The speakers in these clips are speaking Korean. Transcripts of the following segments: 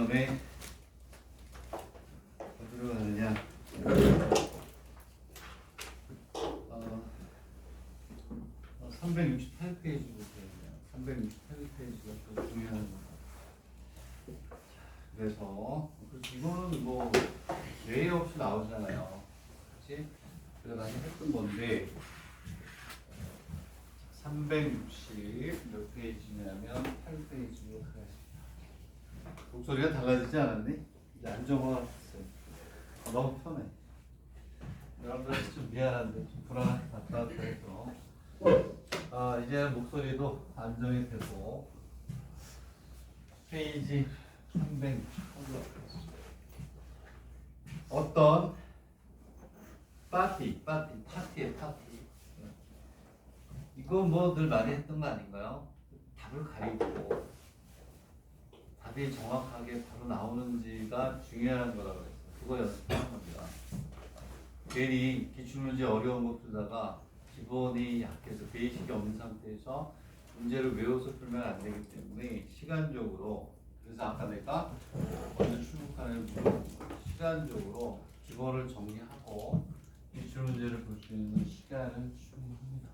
다음에 어디로 가느냐? 368페이지로 되어있네요. 368페이지가 더 중요한 거다. 그래서 이거는 뭐 예의 없이 나오잖아요. 그렇지? 그래서 나는 했던 건데 360 몇 페이지냐면 8페이지로 가겠습니다. 목소리가 달라지지 않았니? 이제 안정화가 됐어요. 너무 편해. 여러분들 좀 미안한데 좀 불안하게 갔다 왔다 해서 이제 목소리도 안정이 되고 페이지 300 어떤 파티의 파티 이거 뭐 늘 많이 했던 거 아닌가요? 답을 가리고 답이 정확하게 바로 나오는지가 중요한 거라고 했어요. 그거 연습하는 겁니다. 괜히 기출문제 어려운 거 풀다가 기본이 약해서 베이식이 없는 상태에서 문제를 외워서 풀면 안 되기 때문에 시간적으로 그래서 아까 내가 먼저 출국하는 시간적으로 기본을 정리하고 기출문제를 볼 수 있는 시간은 충분합니다.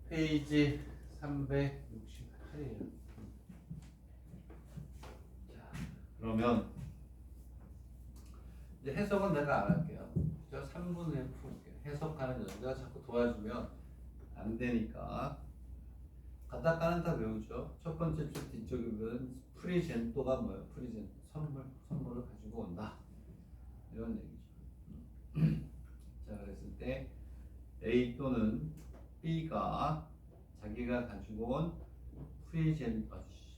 페이지 368이에요. 자, 그러면 이제 해석은 내가 안 할게요. 저 3분 후에 풀게요. 해석하는 여자가 자꾸 도와주면 안 되니까. 가다가는 다 외우죠. 첫 번째 줄 뒤쪽에 보면 프리젠토가 뭐예요? 프리젠토 선물을 가지고 온다. 이런 얘기죠. 자, 그랬을 때 A 또는 B가 자기가 가지고 온 프리젠토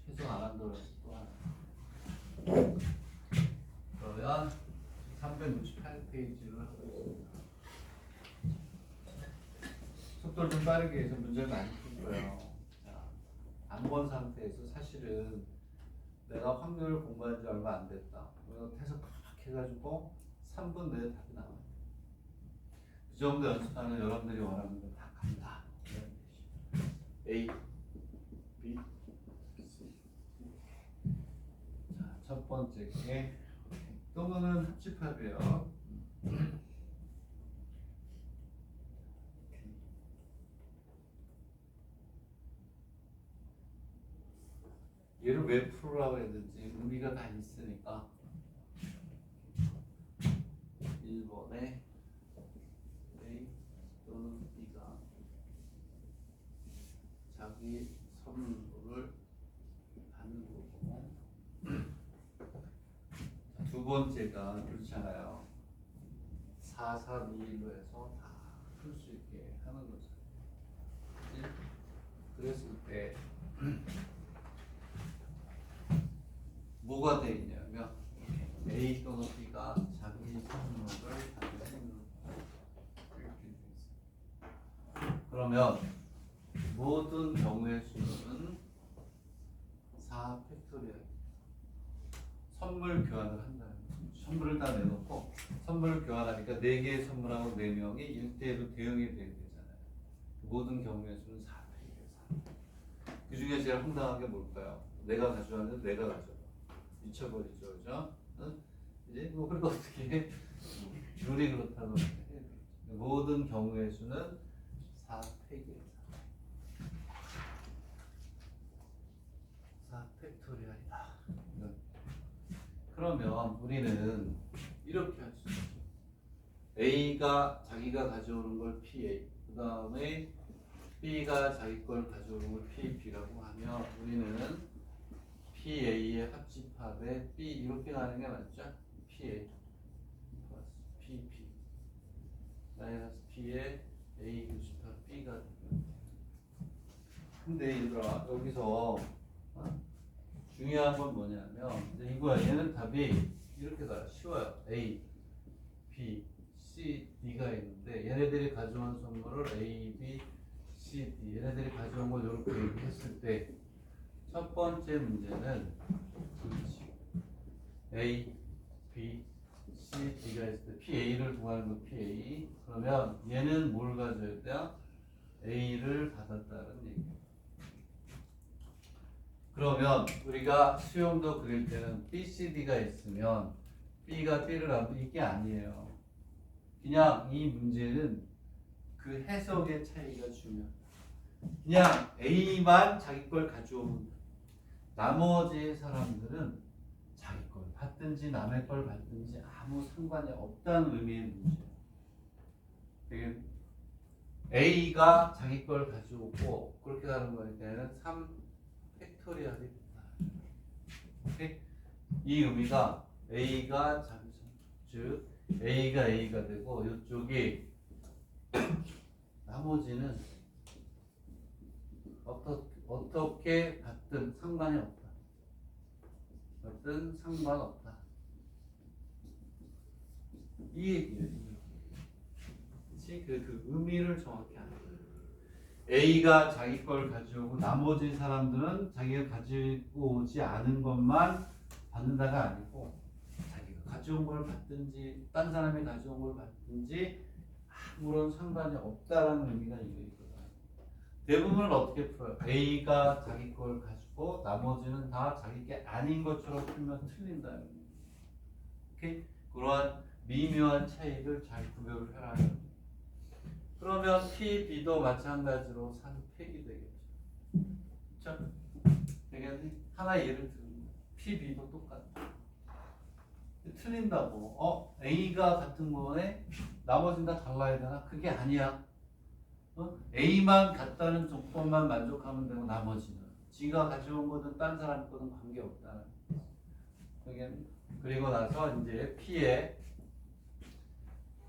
해석 안 한다고 해서 또 하나. 그러면 368페이지를 하고 있습니다. 속도를 좀 빠르게 해서 문제를 많이 풀 거예요. 안 본 상태에서 사실은 내가 확률을 공부한 지 얼마 안 됐다. 해석 팍 해가지고 3분 내에 답이 나와요. 그 정도 연습하면 여러분들이 원하는 거 다 간다. A, B, C. 자, 첫 번째 게 또는 합집합이에요. 얘를 왜 풀으라고 했는지 의미가 다 있으니까 1번에 A 또는 B가 자기 선물을 받는 거고 두 번째가 그렇잖아요. 4, 3, 2, 1로 해서 다 풀 수 있게 하는 거죠. 그랬을 때 뭐가 돼 있냐면 A 또는 B가 자기 선물을 받는 이렇게 돼 있어요. 그러면 모든 경우의 수는 4 팩토리얼 선물 교환을 한다는 거죠. 선물을 다 내놓고 선물을 교환하니까 4개의 선물하고 4명이 1대1로 대응이 돼야 되잖아요. 모든 경우의 수는 4팩이에요. 4. 그 중에 제일 황당한 게 뭘까요? 내가 가져왔는데 내가 가져와. 미쳐버리죠, 그죠? 응? 이제 뭐 그리고 어떻게 해? 룰이 그렇다고 해야 되겠죠. 모든 경우의 수는 4팩이에요. 4팩토리얼이다. 그러면 우리는 이렇게 할 수 있죠. A가 자기가 가져오는 걸 PA, 그 다음에 B가 자기 걸 가져오는 걸 PB라고 하면 우리는 PA의 합집합에 B 이렇게 가는 게 맞죠? PA 플러스 PP 마이너스 P의 A 교집합 B가 되면 근데 얘들아 여기서 중요한 건 뭐냐면 이거야. 얘는 답이 이렇게 가 쉬워요. A, B, C, D가 있는데 얘네들이 가져온 선물을 A, B, C, D 얘네들이 가져온 걸 이렇게 얘기했을 때 첫 번째 문제는 그렇지. A, B, C, D가 있을 때 PA를 구하는 거 PA. 그러면 얘는 뭘 가져야 돼요? A를 받았다는 얘기예요. 그러면 우리가 수용도 그릴 때는 B, C, D가 있으면 B가 D를 하면 이게 아니에요. 그냥 이 문제는 그 해석의 차이가 중요해요. 그냥 A만 자기 걸 가져오면 나머지 사람들은 자기 걸 받든지 남의 걸 받든지 아무 상관이 없다는 의미의 문제예요. A가 자기 걸 가져오고 그렇게 하는 거니까 3 팩토리얼이 된다. 오케이? 이 의미가 A가 즉 A가 되고 이쪽이 나머지는 어떻게 받든 상관이 없다. 받든 상관없다. 이 얘기예요. 그 의미를 정확히 아는 거예요. A가 자기 걸 가져오고 나머지 사람들은 자기가 가지고 오지 않은 것만 받는다가 아니고 자기가 가져온 걸 받든지 딴 사람이 가져온 걸 받든지 아무런 상관이 없다라는 의미가 이거거든. 대부분은 어떻게 풀어요? A가 자기 걸 가지고 나머지는 다 자기 게 아닌 것처럼 풀면 틀린다. 오케이? 그러한 미묘한 차이를 잘 구별을 해라. 그러면 P, B도 마찬가지로 산팩이 되겠죠. 그렇죠? 되겠니? 하나 예를 들면 P, B도 똑같아. 틀린다고. A가 같은 거에 나머지는 다 달라야 되나? 그게 아니야. A만 같다는 조건만 만족하면 되고 나머지는 지가 가져온 거든 딴 사람 거든 관계없다. 그리고 나서 이제 P에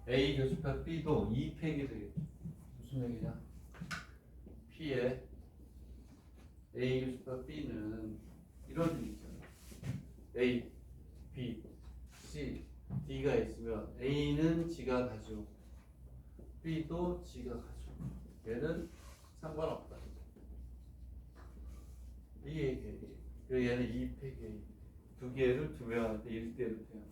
A 교집합 B도 2팩이 되겠죠. 무슨 얘기냐? P에 A 교집합 B는 이런 얘기잖아요. A, B, C, D가 있으면 A는 지가 가지고 B도 지가 가지고 얘는 상관없다. 이 얘기예요. 얘는 2팩이 두 개를 두 명한테 1대를 돼요.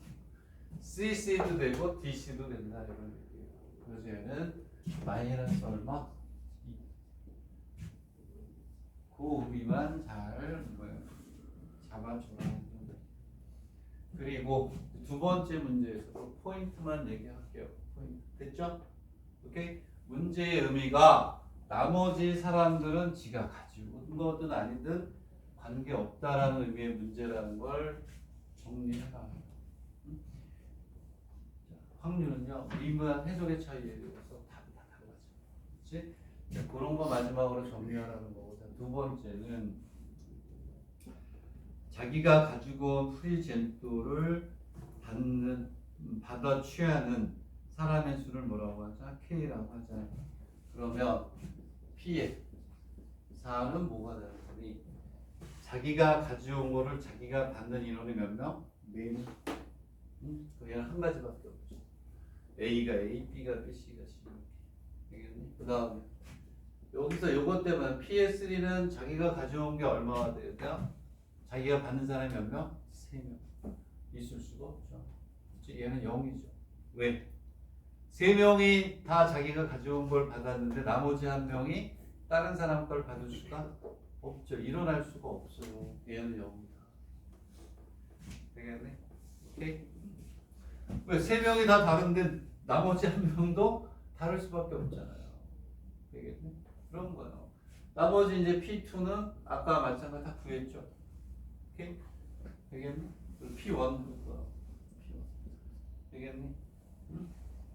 CC도 되고 DC도 된다 이런 얘기예요. 그래서 얘는 마이너스 얼마? 2. 그 의미만 잘 잡아줘라. 그리고 두 번째 문제에서도 포인트만 얘기할게요. 포인트. 됐죠? 오케이? 문제의 의미가 나머지 사람들은 지가 가지고 온 거든 아니든 관계없다라는 의미의 문제라는 걸 정리해라. 확률은요, 미묘한 해석의 차이에 의해서 답이 다 달라져. 그렇지? 그런 거 마지막으로 정리하라는 거고, 두 번째는 자기가 가지고 온 프리젠토를 받아 취하는 사람의 수를 뭐라고 하자? K라고 하자. 그러면 P의 4는 뭐가 되는 거니? 자기가 가져온 거를 자기가 받는 인원이 몇 명? 4명. 그냥 한 가지밖에 없죠. A가 A, B가 B, C가 C. 되겠니? 그 다음에 여기서 요것 때문에 PS3는 자기가 가져온 게 얼마가 돼요? 자기가 받는 사람이 몇 명? 3명. 있을 수가 없죠. 얘는 0이죠. 왜? 3명이 다 자기가 가져온 걸 받았는데 나머지 한 명이 다른 사람 걸 받을 수가 없죠. 일어날 수가 없어요. 얘는 0이다. 되겠네? 오케이? 왜? 3명이 다 다른데 나머지 한 명도 다를 수밖에 없잖아요. 되겠네? 그런 거예요. 나머지 이제 P2는 아까 마찬가지 다 구했죠. 오케이? 되겠니? 그리고 P1도 있고요. P1. 되겠니? 응?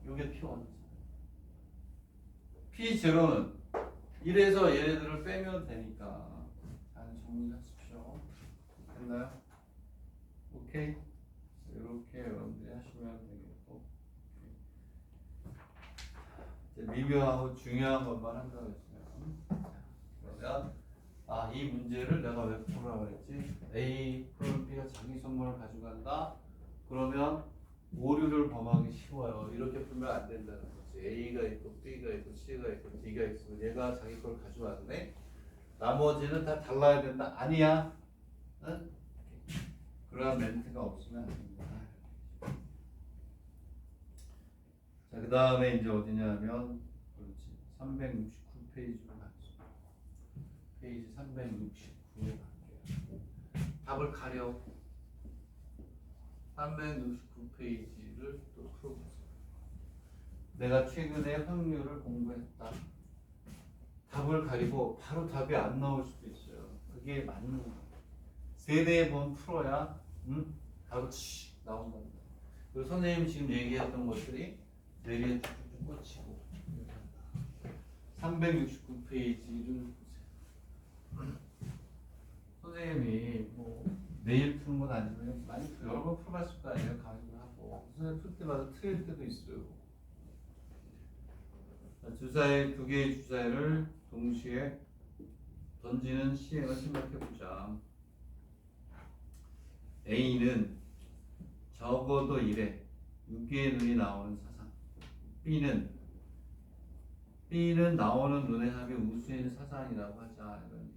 요게 P1. P0는 이래서 얘네들을 빼면 되니까 잘 정리하십시오. 됐나요? 오케이? 이렇게 여러분들이 하시면 되겠고, 이제 미묘하고 중요한 것만 한다고 했어요. 그러면 이 문제를 내가 왜 풀으라고 그랬지? A 플러스 B가 자기 선물을 가져간다. 그러면 오류를 범하기 쉬워요. 이렇게 풀면 안 된다는 거지. A가 있고 B가 있고 C가 있고 D가 있으면 얘가 자기 걸 가져왔네. 나머지는 다 달라야 된다. 아니야. 응? 그러한 멘트가 없으면 안 됩니다. 자, 그 다음에 이제 어디냐면, 그렇지. 369페이지로 가죠. 페이지 369에 갈게요. 답을 가려. 369페이지를 또 풀어보세요. 내가 최근에 확률을 공부했다. 답을 가리고 바로 답이 안 나올 수도 있어요. 그게 맞는 거예요. 3-4번 풀어야 바로 나온답니다. 그리고 선생님이 지금 얘기했던 것들이 뇌리에 쭉쭉 꽂히고 369페이지를 보세요. 선생님이 뭐 매일 푸는 건 아니고요. 많이 여러 번 풀어봤을 거 아니에요. 강의를 하고 선생님 풀 때마다 틀릴 때도 있어요. 주사위 2개의 주사위를 동시에 던지는 시행을 생각해보자. A는 적어도 1에 6개의 눈이 나오는 사상. B는 나오는 눈의 합이 우수인 사상이라고 하자. 이런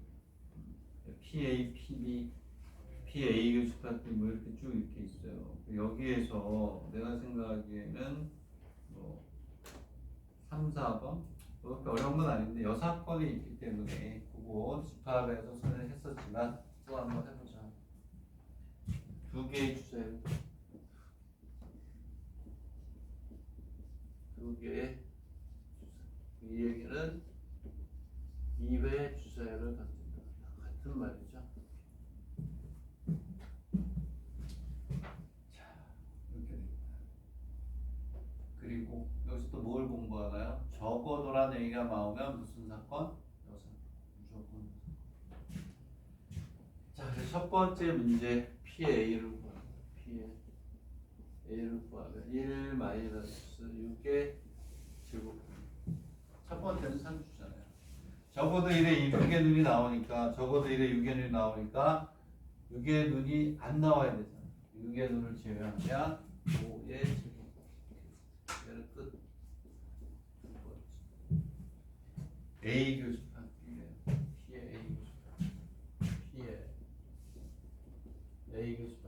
PA, PB, PA 교수파트 뭐 이렇게 쭉 이렇게 있어요. 여기에서 내가 생각하기에는 뭐 3, 4번 그렇게 어려운 건 아닌데 여사건이 있기 때문에 그거 집합에서 선을 했었지만 또 한번 해보자. 2개의 주사위 2개의 이 얘기는 2회 주사위를 던진다. 같은 말이죠. 자, 이렇게 됩니다. 그리고 여기서 또 뭘 공부하나요? 적어도란 얘기가 나오면 무슨 사건? 여사건. 무조건 여사건. 자, 그래서 첫 번째 문제 PA를 구합니다. A를 구하면 1-6의 제곱. 첫 번째는 상수잖아요. 적어도 1에 6의 눈이 나오니까 6의 눈이 안 나와야 되잖아. 6의 눈을 제외하면 5의 제곱. 얘는 끝. A 교수판 B에 A 교수판 B에 A 교수판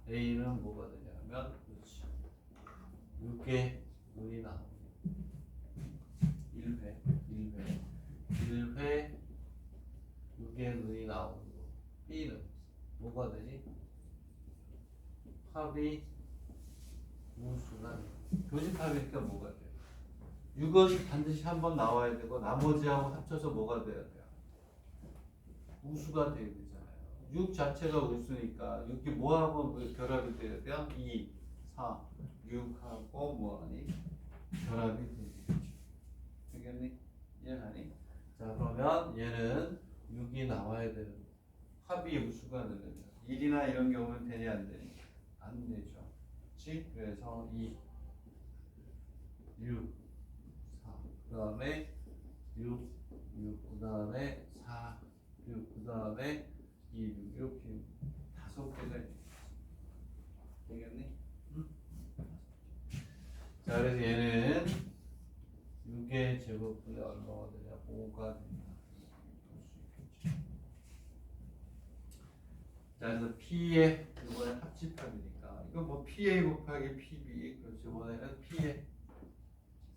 A는 뭐가 되냐면 그렇지. 6의 눈이 나오고 1회 6의 눈이 나오는 거. B는 뭐가 되니? 합이 우수가 교집합이니까 뭐가 돼요? 6은 반드시 한번 나와야 되고 나머지하고 합쳐서 뭐가 돼야 돼요? 우수가 돼야 되잖아요. 6 자체가 우수니까 6이 뭐하고 결합이 돼야 돼요? 2, 4, 6하고 뭐하니? 결합이 되겠죠. 되겠니? 이해하니? 자, 그러면 얘는 6이 나와야 되는 합이 우수가 되려면 1이나 이런 경우는 되니 안 되니? 안 되죠. 그렇지? 그래서 2, 6, 4, 그 다음에 6, 그 다음에 4, 6, 그 다음에 2, 6 이렇게 5개가 있는 되겠니? 응? 자, 그래서 얘는 6의 제곱분의 얼마가 되냐? 5가 된다. 자, 그래서 P의 이번에 합집합이니까 이거 뭐 PA 곱하기 PB 그렇죠. 이번에는 P의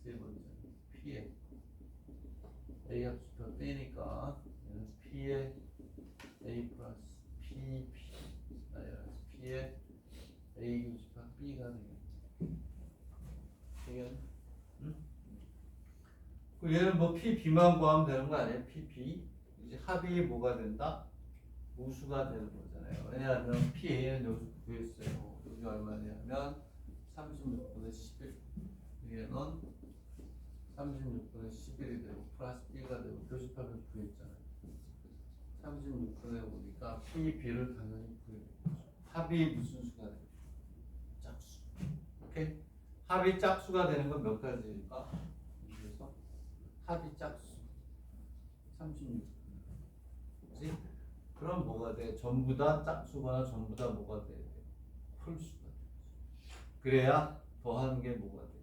세 번째 P의 A 합집합 빼니까 얘는 P의 A 플러스 PP P의 A 교집합 B가 되겠네. 응? 얘는 뭐 PB만 구하면 되는 거 아니에요? PP 이제 합이 뭐가 된다? 우수가 되는 거잖아요. 왜냐하면 PA는 여기서 구했어요. 여기 얼마냐면 36분의 11. 얘는 36분의 11이 되고 플러스 B가 되고 교집합을 구했잖아요. 36분의 5니까 PB를 당연히 구해야 되죠. 합이 무슨 수가 돼요? 짝수. 오케이? 합이 짝수가 되는 건 몇 가지일까? 그래서 합이 짝수 36. 그치? 그럼 뭐가 돼? 전부 다 짝수거나 전부 다 뭐가 돼야 돼? 홀수가 돼. 그래야 더하는 게 뭐가 돼?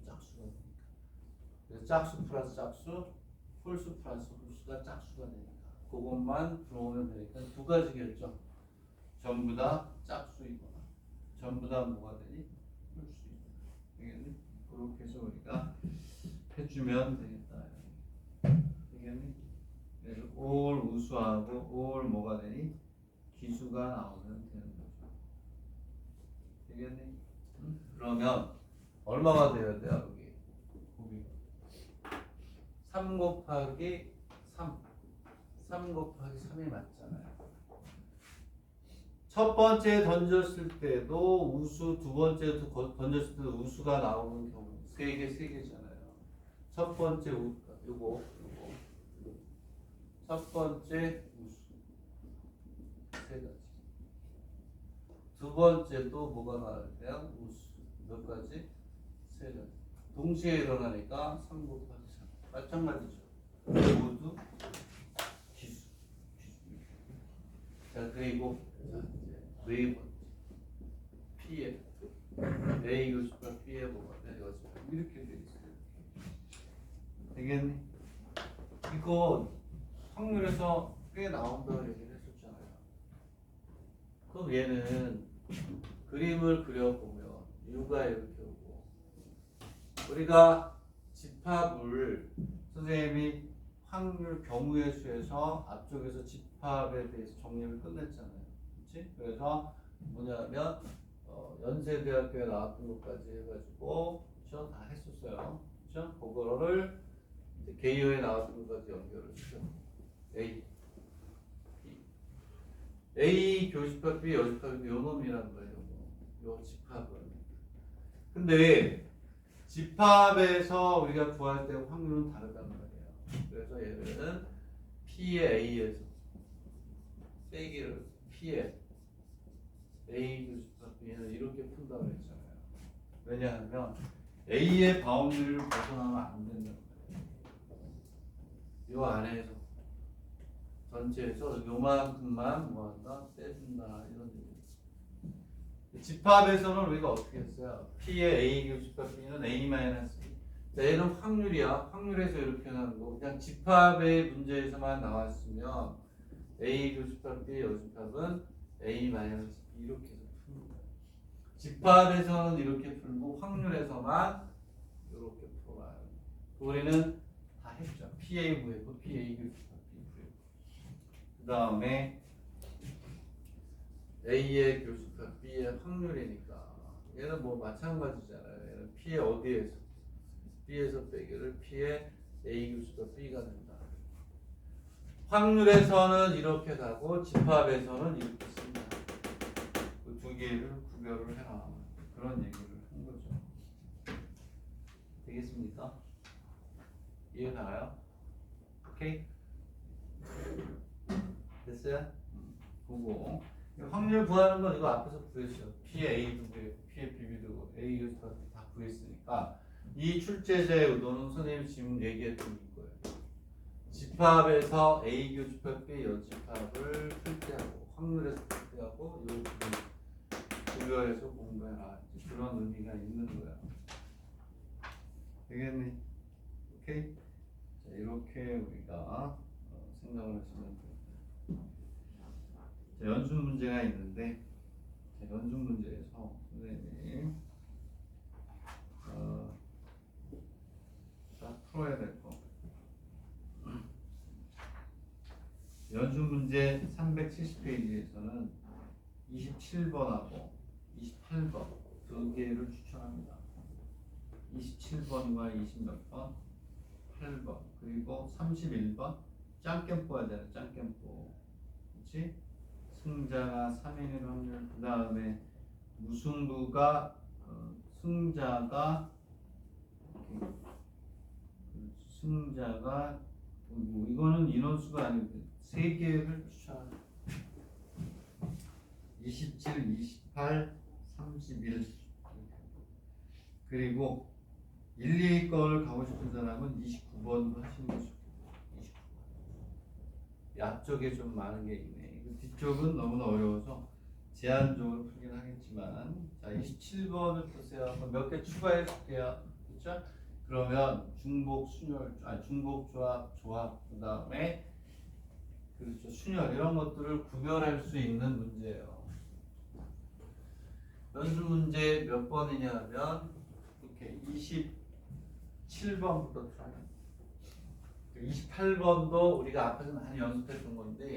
짝수가 되니까. 그래서 짝수 플러스 짝수, 홀수 플러스 홀수가 짝수가 되니까. 그것만 들어오면 되니까 두 가지겠죠. 전부 다 짝수이거나 전부 다 뭐가 되니? 홀수이거나. 되겠니? 그렇게 해서 우리가 해주면 되겠다. 되겠니? 그리고 올 우수하고 올 뭐가 되니? 기수가 나오면 되는 거죠. 되겠니? 응? 그러면 얼마가 되어야 돼요? 여기 곱이 3 곱하기 3 3 곱하기 3이 맞잖아요. 첫 번째 던졌을 때도 우수, 두 번째 던졌을 때도 우수가 나오는 경우 세 개잖아요. 첫 번째 요거 첫 번째 우수 세 가지. 두 번째도 뭐가 나올까요? 우수 몇 가지? 세 가지. 동시에 일어나니까 3 곱하기 3 마찬가지죠. 모두 기수. 자 그리고 네 번째 P에 A 교수가 B에 뭐가 돼? 이렇게 돼 있어요. 되겠니? 이거 확률에서 꽤 나온다고 얘기를 했었잖아요. 그럼 얘는 그림을 그려보면 U가 이렇게 오고 우리가 집합을 선생님이 확률 경우의 수에서 앞쪽에서 집합에 대해서 정리를 끝냈잖아요. 그렇지? 그래서 뭐냐면 연세대학교에 나왔던 것까지 해가지고 그렇죠? 다 했었어요. 그렇죠? 그거를 이제 개요에 나왔던 것까지 연결을 시켜. A, B, A 교집합, B 여집합 요 놈이란 거예요. 요 집합은. 근데 집합에서 우리가 구할 때 확률은 다르단 말이에요. 그래서 얘는 P의 A에서 빼기를 P의 A 교집합 B는 이렇게 푼다고 했잖아요. 왜냐하면 A의 바운드리를 벗어나면 안 된다는 거예요. 요 안에서 전체에서 요만큼만 뭐한다? 빼준다 이런 얘기. 집합에서는 우리가 어떻게 했어요? P의 A 교집합 B는 A-B. 얘는 확률이야. 확률에서 이렇게 나는 거. 그냥 집합의 문제에서만 나왔으면 A 교집합 B 여집합은 A-B 이렇게 해서 푸는 거예요. 집합에서는 이렇게 풀고 확률에서만 이렇게 풀어요. 우리는 다 했죠. PA 구했고 PA 교집합 B 구했고 그 다음에 A의 교집합 B의 확률이니까 얘는 뭐 마찬가지잖아요. 얘는 P의 어디에서 B에서 빼기를 P의 A 교집합 B가 된다. 확률에서는 이렇게 가고 집합에서는 이렇게 쓴다. 그 두 개를 구별을 해라. 그런 얘기를 한 거죠. 되겠습니까? 이해가요? 오케이? 됐어요? 그거 확률 구하는 건 이거 앞에서 구했어요. P의 A도 구했고 P의 B도 A 교집합 다 구했으니까 이 출제자의 의도는 선생님이 지금 얘기했던 거예요. 집합에서 A 교집합 B 여집합을 풀때하고 확률에서 풀때하고 이 부분 구별해서 공부해라. 그런 의미가 있는 거야. 되겠니? 오케이? 자, 이렇게 우리가 생각을 하시면 돼요. 자, 연습 문제가 있는데 자, 연습 문제에서 선생님이 다 풀어야 될 거. 연습 문제 370페이지에서는 27번하고 28번 두 개를 추천합니다. 27번과 20몇 번, 8번 그리고 31번 짱겜뽀 하잖아요. 짱겜뽀 그렇지? 승자가 3인일 확률 그 다음에 무승부가 승자가 이거는 인원수가 아니고 세 개를 추천합니다. 27, 28, 31 그리고 1, 2 거를 가고 싶은 사람은 29번도 하시는 게 좋겠고 29번 앞쪽에 좀 많은 게 있네. 뒤쪽은 너무나 어려워서 제한적으로 풀긴 하겠지만 자 27번을 보세요. 몇 개 추가해 줄게요. 그렇죠? 그러면 중복 순열, 중복 조합 그 다음에 그렇죠 순열 이런 것들을 구별할 수 있는 문제예요. 연습 문제 몇 번이냐면 이렇게 27번부터 풀어요. 28번도 우리가 앞에서 많이 연습했던 건데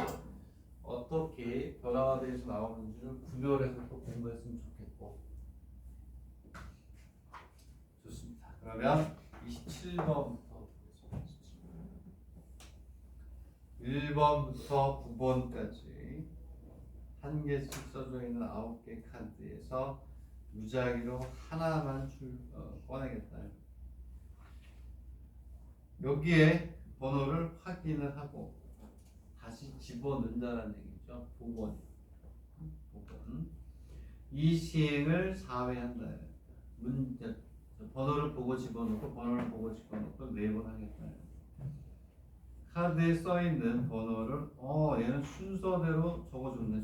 어떻게 변화가 돼서 나오는지를 구별해서 또 공부했으면 좋겠고. 좋습니다. 그러면 27번부터 보겠습니다. 1번부터 9번까지 한 개씩 써져 있는 9개 카드에서 무작위로 하나만 꺼내겠다. 여기에 번호를 확인을 하고 다시 집어넣는다는 얘기죠. 복원. 이 시행을 4회 한다. 번호를 보고 집어넣고 번호를 보고 집어넣고 4번 하겠다. 카드에 써있는 번호를 얘는 순서대로 적어줬네.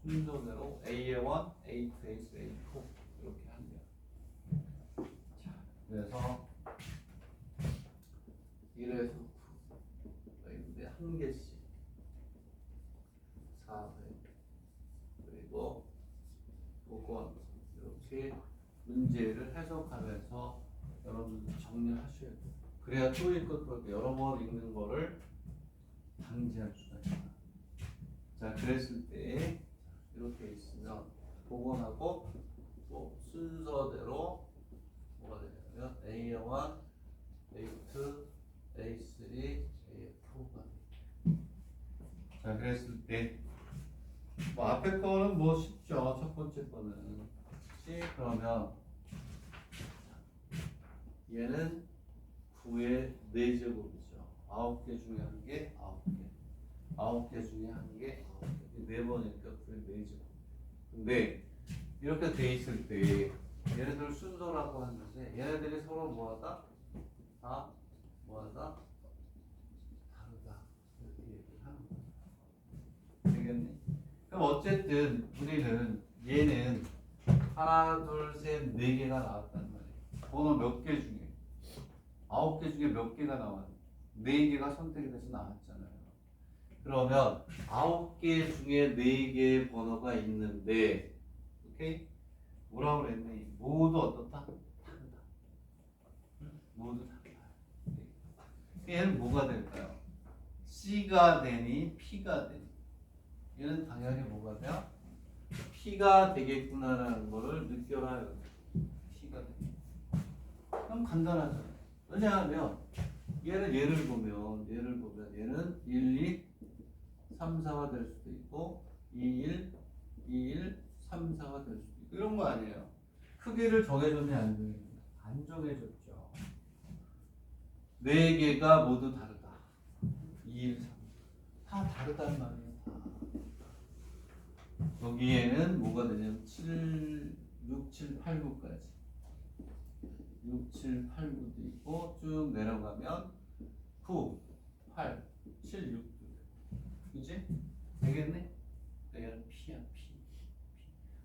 순서대로 A에 1, A2, A3, A4 이렇게 한대요. 자, 그래서 1에서 9 한 개씩 4회 그리고 복원 이렇게 문제를 해석하면서 여러분들 정리하셔야 돼요. 그래야 토익 것도 여러 번 읽는 거를 방지할 수가 있어요. 자, 그랬을 때 이렇게 있으면 복원하고 또 순서대로 뭐가 되냐면 A1, A2, A3, A4가 자, 그랬을 때 뭐 앞에 거는 뭐 쉽죠. 첫 번째 거는 그러면 얘는 9의 4제곱이죠. 9개 중에 한 개, 9개. 9개 중에 한 개, 9개. 4번이니까 9의 4제곱. 근데 이렇게 돼 있을 때 얘네들 순서라고 하는데 얘네들이 서로 뭐하다? 다 뭐하다? 다르다. 이렇게 얘기를 하는 거야. 되겠니? 그럼 어쨌든 우리는 얘는 하나, 둘, 셋, 4개가 나왔단 말이에요. 번호 몇 개 중에 9개 중에 몇 개가 나왔는데 4개가 선택이 돼서 나왔잖아요. 그러면 9개 중에 4개의 번호가 있는데 오케이? 뭐라고 그랬니? 모두 어떻다? 다르다. 모두 다르다. 얘는 뭐가 될까요? C가 되니 P가 되니 얘는 당연히 뭐가 돼요? P가 되겠구나라는 거를 느껴라. P가 되니 그럼 간단하잖아요. 왜냐하면 얘를 보면 얘는 1, 2, 3, 4가 될 수도 있고 2, 1, 2, 1, 3, 4가 될 수도 있고 이런 거 아니에요. 크기를 정해줬냐 안 정해줬냐? 안 정해줬죠. 4개가 모두 다르다. 2, 1, 3. 다 다르단 말이에요. 여기에는 뭐가 되냐면 7, 6, 7, 8, 9까지 6, 7, 8, 9도 있고 쭉 내려가면 9, 8, 7, 6 그치? 되겠네? 얘는 P야 P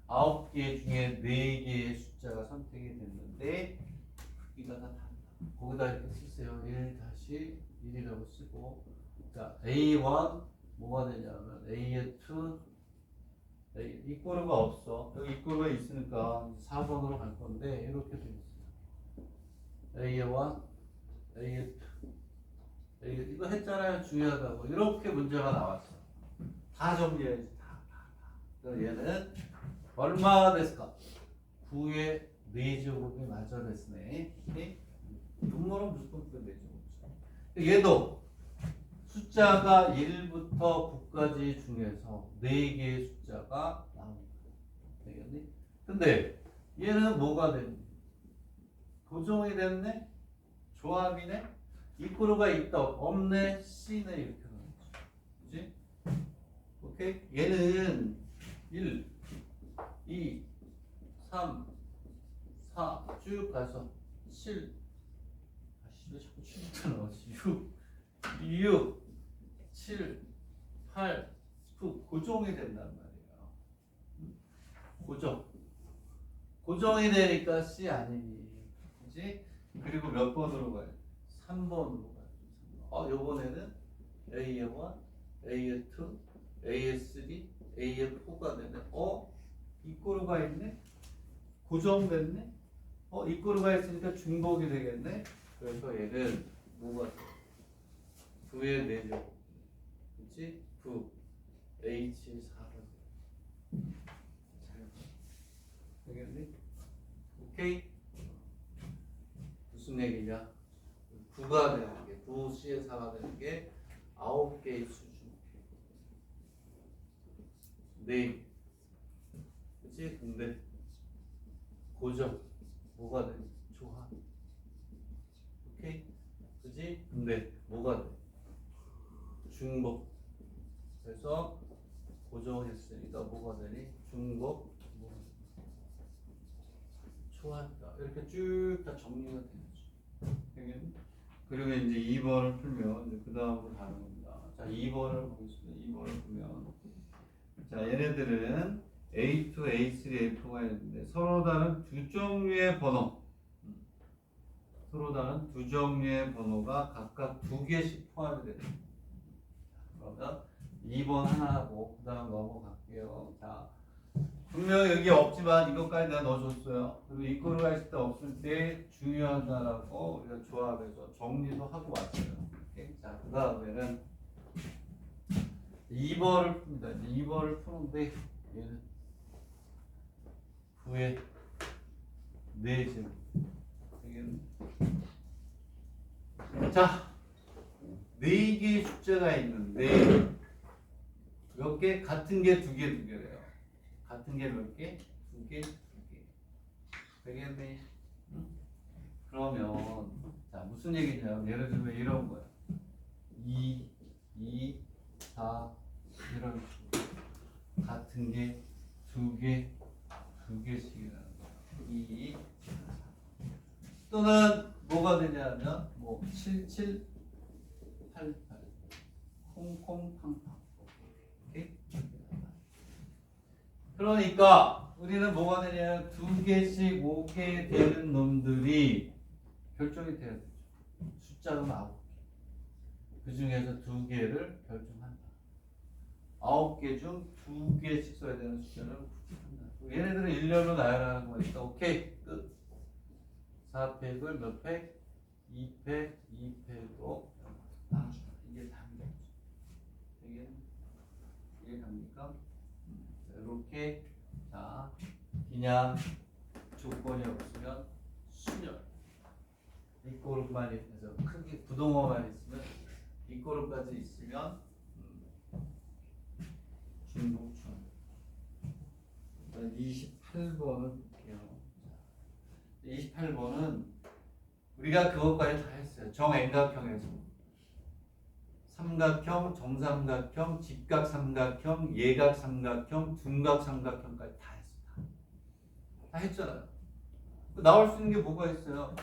9개 중에 4개의 숫자가 선택이 됐는데 크기가 다 다르다. 거기다 이렇게 쓰세요. 1 다시 1이라고 쓰고 자 A1 뭐가 되냐면 A2 이 꼬르가 없어. 여기 이 꼬르가 있으니까 4번으로 갈 건데 이렇게 돼 있어요. A1, A2, A 이거 했잖아요. 중요하다고. 이렇게 문제가 나왔어. 다 정리해야지. 다. 그래서 얘는 얼마 됐을까? 9의 4제곱이 맞아 됐네. 분모는 무조건 9의 4제곱이죠. 얘도 숫자가 1부터 9까지 중에서 4개의 숫자가 나옵니다. 되겠니? 근데 얘는 뭐가 됐니? 도정이 됐네? 조합이네? 이코르가 있다 없네? C네 이렇게 하는 거죠. 그치? 오케이? 얘는 1, 2, 3, 4 쭉 가서 7 왜 자꾸 7부터 나오지? 6 7, 8, 9 고정이 된단 말이에요. 고정이 되니까 C 아니니 그치? 그리고 몇 번으로 가요? 3번으로 가요. 요번에는 A에 1, A에 2, A에 3, A에 4가 되네. 이꼬르가 있네? 고정됐네? 이꼬르가 있으니까 중복이 되겠네? 그래서 얘는 뭐가 돼? 9의 4제곱. 그치? 9 H 4가 되겠니? 오케이? 무슨 얘기냐? 9가 되는 게 9C의 4가 되는 게 9개의 수준. 네. 그치? 근데 고정 뭐가 돼? 조합. 오케이? 그치? 근데 뭐가 돼? 중복. 그래서 고정했으니까 뭐가 되니? 중복 조합이다. 이렇게 쭉 다 정리가 되죠. 되겠니? 그리고 이제 2번을 풀면 이제 그 다음으로 가는 겁니다. 자, 2번을 보겠습니다. 2번을 보면 자, 얘네들은 A2, A3, A4가 있는데 서로 다른 두 종류의 번호. 서로 다른 두 종류의 번호가 각각 2개씩 포함이 됩니다. 그러면 2번 하나 하고 그 다음 넘어갈게요. 자, 분명 여기 없지만 이것까지 내가 넣어줬어요. 그리고 이거가 있을 때 없을 때 중요하다라고 우리가 조합해서 정리도 하고 왔어요. 오케이? 자, 그 다음에는 2번을 풉니다. 이제 2번을 푸는데 얘는 9의 4제곱. 자, 4개의 숫자가 있는데 몇 개? 같은 게 2개래요. 같은 게 몇 개? 2개, 2개. 되겠네. 응? 그러면 자, 무슨 얘기냐면 예를 들면 이런 거야. 2, 2, 4 이런 식으로 같은 게 2개, 2개씩이라는 거야. 2, 4. 또는 뭐가 되냐면 뭐 7, 7, 8, 8 콩콩 팡팡. 오케이? 그러니까 우리는 뭐가 되냐면 2개씩 5개 되는 놈들이 결정이 돼야 되죠. 숫자는 9개. 그 중에서 2개를 결정한다. 9개 중 2개씩 써야 되는 숫자를 구분한다. 얘네들은 일렬로 나열하는 거니까 오케이 끝. 4팩을 몇 팩? 2팩, 2팩으로 나눠준다. 이게 답이죠. 이게 답니까? 이렇게 자 그냥 조건이 없으면 순열 이 그룹만 해서 크게 부동어만 있으면 이 그룹까지 있으면 중복충. 28번은 볼게요. 28번은 우리가 그것까지 다 했어요. 정액각형에서 삼각형, 정삼각형, 직각삼각형, 예각삼각형, 둔각삼각형까지 다 했어요. 다 했잖아요. 나올 수 있는 게 뭐가 있어요?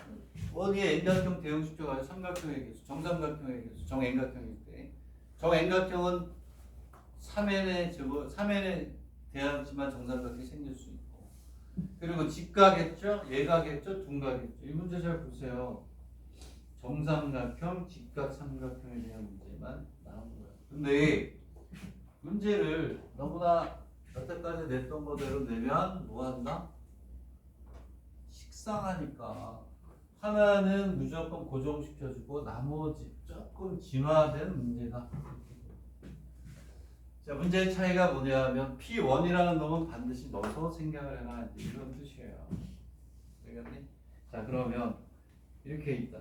어디에 N각형 대응시켜가지고 삼각형의 개수, 정삼각형의 개수, 정N각형일 때 정N각형은 3n에 대하지만 정삼각형이 생길 수 있고 그리고 직각했죠? 예각했죠? 둔각했죠? 이 문제 잘 보세요. 정삼각형, 직각삼각형에 대한 문제만 나온 거예요. 근데 문제를 너무나 여태까지 냈던 거대로 내면 뭐 한다? 식상하니까 하나는 무조건 고정시켜주고 나머지 조금 진화된 문제가. 자, 문제의 차이가 뭐냐면 P1이라는 놈은 반드시 넣어서 생각을 해라 이런 뜻이에요. 알겠니? 자, 그러면 이렇게 있다.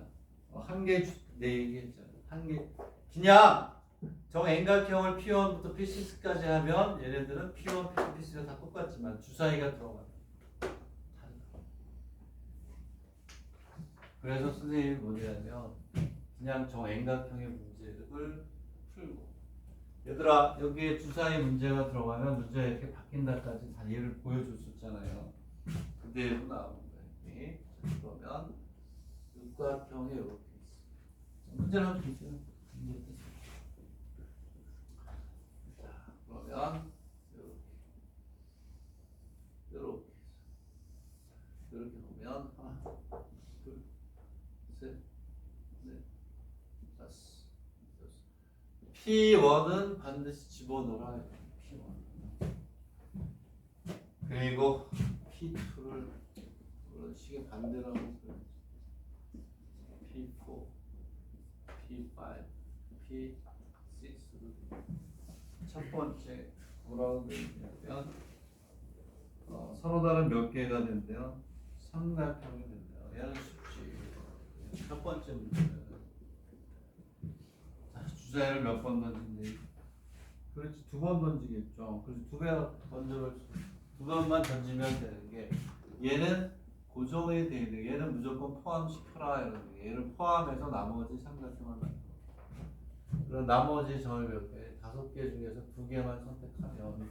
한 개, 네 얘기했잖아. 한 개. 그냥 정 N각형을 P1부터 P6까지 하면 얘네들은 P1, P2, P3가 다 똑같지만 주사위가 들어가요. 그래서 선생님이 뭐냐면 그냥 정 N각형의 문제를 풀고 얘들아 여기에 주사위 문제가 들어가면 문제가 이렇게 바뀐다까지 다 예를 보여줬었잖아요. 그대로 나오는 거예요. 그러면 육각형이 이렇게 있어. 문제를 한번 보세요. 자, 그러면 이렇게 보면 하나, 둘, 셋, 넷, 다섯, 여섯. P1은 반드시 집어넣어야 돼. P1. 그리고 P2를 이런 식의 반대로 하면 P4, P5, P6로 첫 번째 뭐라고 되냐면 서로 다른 몇 개가 된대요? 삼각형이 된대요. 얘는 쉽지. 첫 번째 문제는 자, 주사위를 몇 번 던진대? 그렇지, 두 번 던지겠죠. 그래서 두 번만 던지면 되는 게 얘는 고정이 돼야 돼. 얘는 무조건 포함시켜라 이러는 게 얘를 포함해서 나머지 삼각형을 만들어. 그럼 나머지 저희 몇 개? 5개 중에서 2개만 선택하면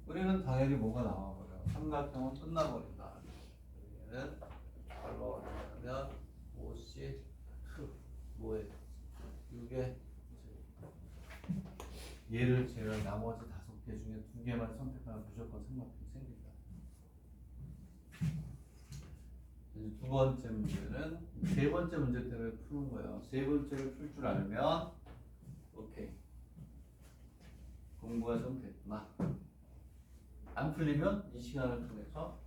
우리는 당연히 뭐가 나와버려. 삼각형은 끝나버린다. 얘는 바로 어디냐면 OC2 뭐에 6에 얘를 제가 나머지 5개 중에 2개만 선택하면 무조건 삼각형이 생긴다. 두 번째 문제는 세 번째 문제 때문에 푸는 거예요. 세 번째를 풀 줄 알면 오케이. 공부가 좀 됐구나. 안 풀리면 이 시간을 통해서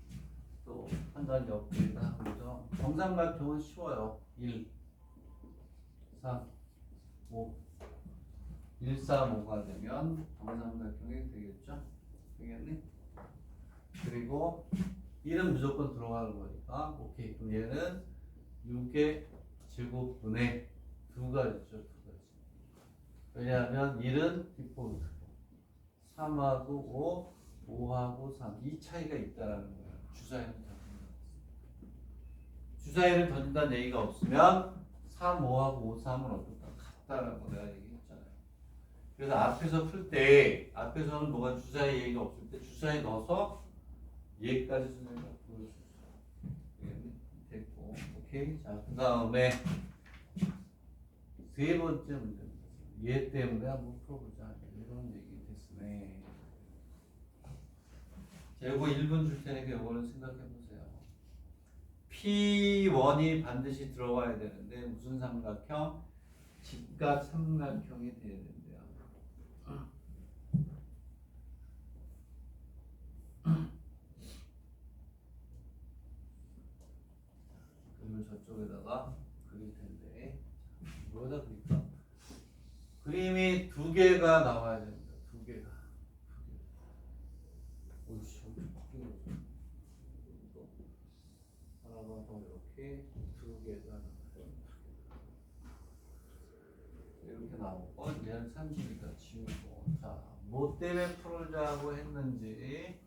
또 한 가지 업데이트 하면서 정삼각형은 쉬워요. 1, 3, 5 1, 3, 5가 되면 정삼각형이 되겠죠? 되겠니? 그리고 1은 무조건 들어가는 거니까 오케이. 그럼 얘는 6의 제곱분의 2가지죠. 2가지. 왜냐하면 1은 디폴트 3하고 5, 5하고 3 이 차이가 있다는 거예요. 주사위를 던진다는 얘기가 없으면 3, 5하고 5, 3은 어떻다? 같다라고 내가 얘기했잖아요. 그래서 앞에서 풀 때 앞에서는 뭐가 주사위 얘기가 없을 때 주사위 넣어서 얘까지 쓰는 거 보여줄 수 있어요. 됐고 오케이. 자, 그 다음에 세 번째 문제입니다. 얘 때문에 한번 풀어보자. 이런 얘기 됐으네. 자, 이거 1분 줄 테니까 이거는 생각해 보세요. P1이 반드시 들어가야 되는데 무슨 삼각형? 직각 삼각형이 돼야 된대요. 그림을 저쪽에다가 그릴 텐데 뭐에다 그릴까? 그림이 2개가 나와야 됩니다. 2개가. 오이씨, 하나만 더 이렇게 2개가 나와요. 이렇게 나오고 얘는 30이니까 지우고. 자, 뭐 때문에 풀자고 했는지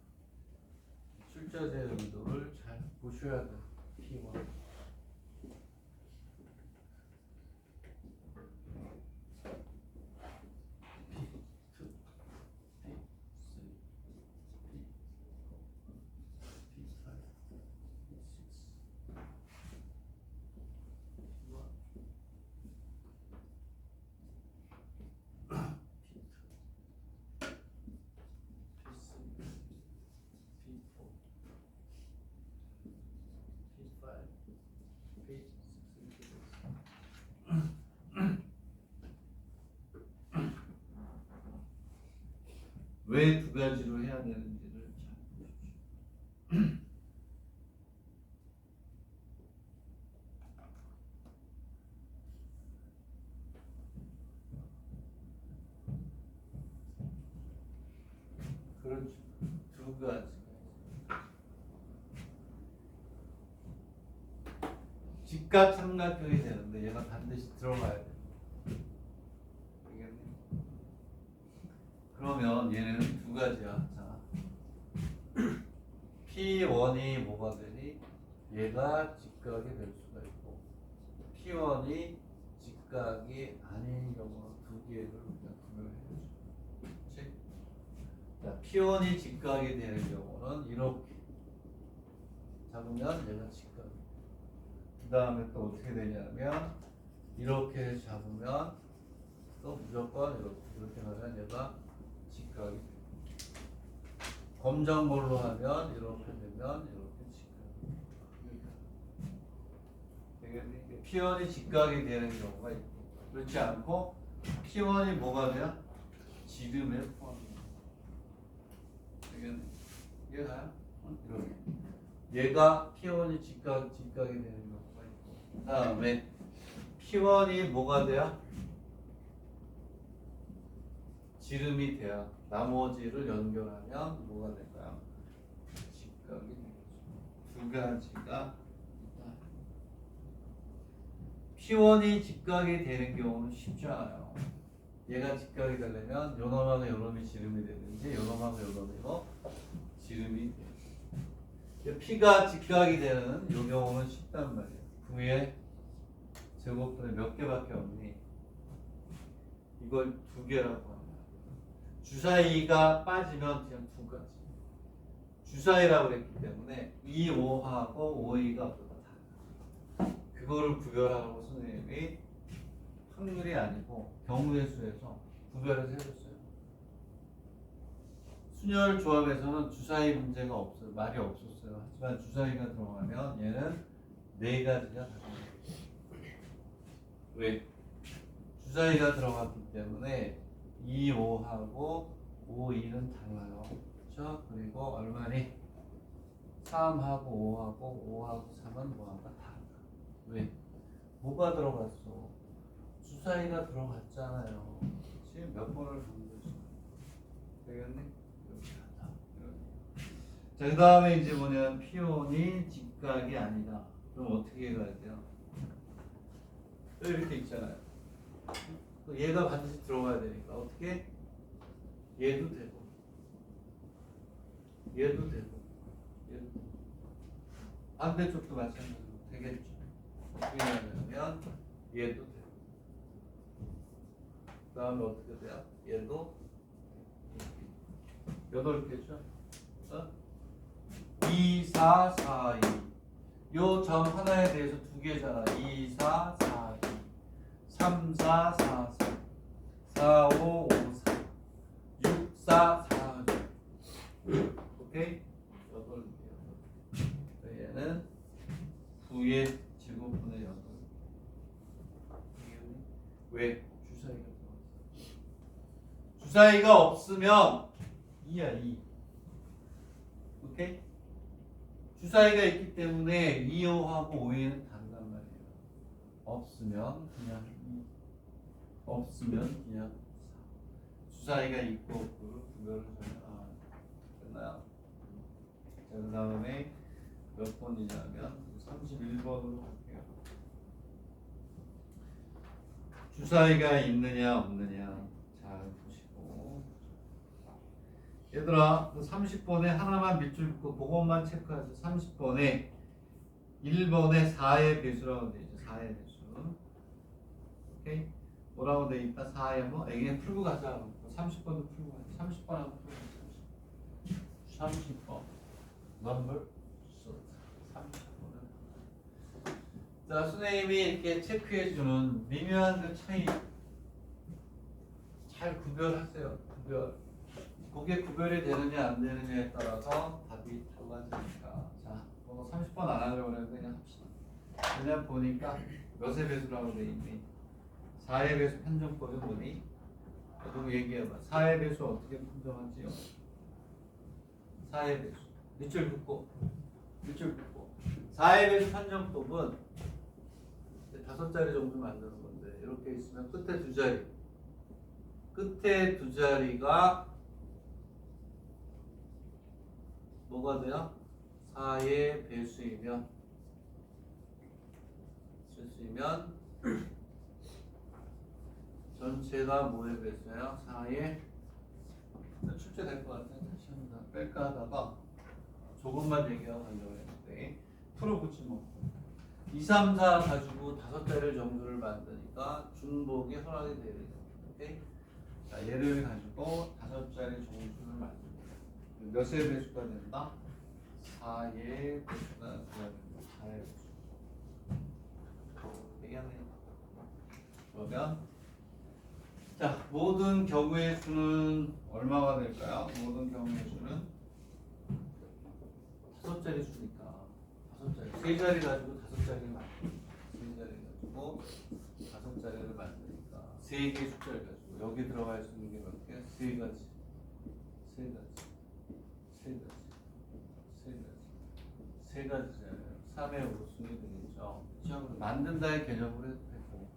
출제자의 의도를 잘 보셔야 돼요. P1. 왜 2가지로 해야 되는지를 잘 보십시오. 그렇죠. 2가지. 직각 삼각형이 되는데 얘가 반드시 들어가야 돼. 알겠니? 그러면 얘는 2가지야. 자, P1이 뭐가 되니? 얘가 직각이 될 수가 있고 P1이 직각이 아닌 경우 2개를 우리가 구별해야죠. 그렇지? 자, P1이 직각이 되는 경우는 이렇게 잡으면 얘가 직각. 그 다음에 또 어떻게 되냐면 이렇게 잡으면 또 무조건 이렇게 하면 얘가 직각이 돼요. 검정볼로 하면 이렇게 되면 이렇게 직각이 되겠니? P1이 직각이 되는 경우가 있고 그렇지 않고 P1이 뭐가 돼요? 지름에 포함이 되겠니? 이해가요? 이렇게 얘가 P1이 직각이 되는 경우가 있고 그 다음에 P1이 뭐가 돼요? 지름이 돼야 나머지를 연결하면 뭐가 될까요? 직각이 되는 거죠. 두 가지가 있다. P1이 직각이 되는 경우는 쉽지 않아요. 얘가 직각이 되려면 요 놈하고 요 놈이 지름이 되든지 요 놈하고 요 놈이고 지름이 돼요. P가 직각이 되는 요 경우는 쉽단 말이에요. V의 제곱분의 몇 개밖에 없니? 이걸 두 개라고 합니다. 주사위가 빠지면 그냥 두 가지. 주사위라고 그랬기 때문에 2, 5하고 5, 2가 어떻다 다르다. 그거를 구별하라고 선생님이 확률이 아니고 경우의 수에서 구별해서 해줬어요. 순열 조합에서는 주사위 문제가 없어요. 말이 없었어요. 하지만 주사위가 들어가면 얘는 네 가지가 다릅니다. 왜? 주사위가 들어갔기 때문에 2, 5하고 5, 2는 달라요. 그렇죠? 그리고 얼마니? 3하고 5하고 5하고 3은 뭐하고 다르다. 왜? 뭐가 들어갔어? 주사위가 들어갔잖아요. 지금 몇 번을 본 거지? 되겠니? 이렇게 한다. 자, 그 다음에 이제 뭐냐면 P1이 직각이 아니다. 그럼 어떻게 해야 돼요? 또 이렇게 있잖아요. 얘가 반드시 들어가야 되니까 어떻게? 얘도 되고 얘도 되고 얘도 되고 반대쪽도 마찬가지로 되겠죠. 어떻게 하냐면 얘도 되고 그 다음에 어떻게 돼요? 얘도 8개죠. 2, 4, 4, 2 요 점 하나에 대해서 두 개잖아. 2, 4, 4, 2 3, 4, 4, 4 4, 5, 5, 4 6, 4, 4, 6 오케이? 8개 얘는 9의 제곱분의 8 왜? 주사위가 들어갔어. 주사위가 없으면 2야 2 오케이? 주사위가 있기 때문에 2, 5하고 5는 다르단 말이에요. 없으면 그냥 2 없으면 그냥 4 주사위가 있고 없고를 구별을 하면 됐나요? 자, 그 다음에 몇 번이냐면 31번으로 갈게요. 주사위가 있느냐 없느냐 잘 보시고 얘들아 30번에 하나만 밑줄 긋고 그것만 체크하세요. 30번에 1번에 4의 배수라고 되어 있죠. 4의 배수 오케이? 뭐라고 되어 있다? 4의 뭐? 애기는 풀고 가자. 30번도 풀고 가자. 30번하고 풀고 가자. 30번 넘버 30번은 자, 선생님이 이렇게 체크해주는 미묘한 그 차이 잘 구별하세요. 구별. 그게 구별이 되느냐 안 되느냐에 따라서 답이 달라지니까. 자, 30번 안 하려고 그랬는데 그냥 합시다. 그냥 보니까 몇의 배수라고 돼 있니? 4의 배수 판정법이 뭐니? 누구 얘기해봐. 4의 배수 어떻게 판정하지요? 4의 배수. 밑줄 긋고. 밑줄 긋고. 4의 배수 판정법은 5자리 정도 만드는 건데 이렇게 있으면 끝에 두 자리. 끝에 두 자리가 뭐가 돼요? 4의 배수이면 전체가 뭐의 배수예요? 4의 출제될 것 같아요. 다시 한번 뺄까 하다가 조금만 얘기하고 가려고 했는데 풀어보지 뭐 2, 3, 4 가지고 5자리 정도를 만드니까 중복이 허락이 돼야 돼요. 오케이? 자, 얘를 가지고 5자리 정수를 만듭니다. 몇의 배수가 된다? 4의 배수가 된다. 4의 배수. 얘기하네요. 그러면 자, 모든 경우의 수는 얼마가 될까요? 모든 경우의 수는 5자리 수니까 5자리. 3자리 가지고 5자리를 만듭니다. 3자리 가지고 5자리를 만드니까 3개의 숫자를 가지고 여기 들어갈 수 있는 게 몇 개? 3가지. 3가지잖아요. 3의 5순이 되겠죠. 그렇죠? 만든다의 개념으로 해도 되고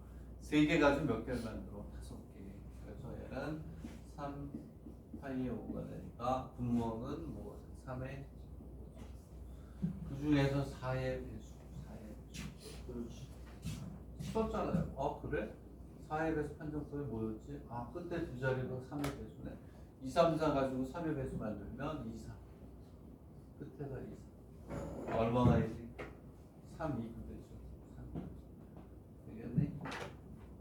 3개 가지고 몇 개를 만들어? 5개. 그래서 얘는 3 파이의 5가 되니까 분모는 뭐가 돼? 3의 그 중에서 4의 배수. 4의 배수. 그렇지. 썼잖아요. 그래? 4의 배수 판정법이 뭐였지? 끝에 두 자리로 3의 배수네. 2, 3, 4 가지고 3의 배수 만들면 2, 4. 끝에가 2, 4. 얼마나이지? 3, 2 되죠. 3. 되겠네?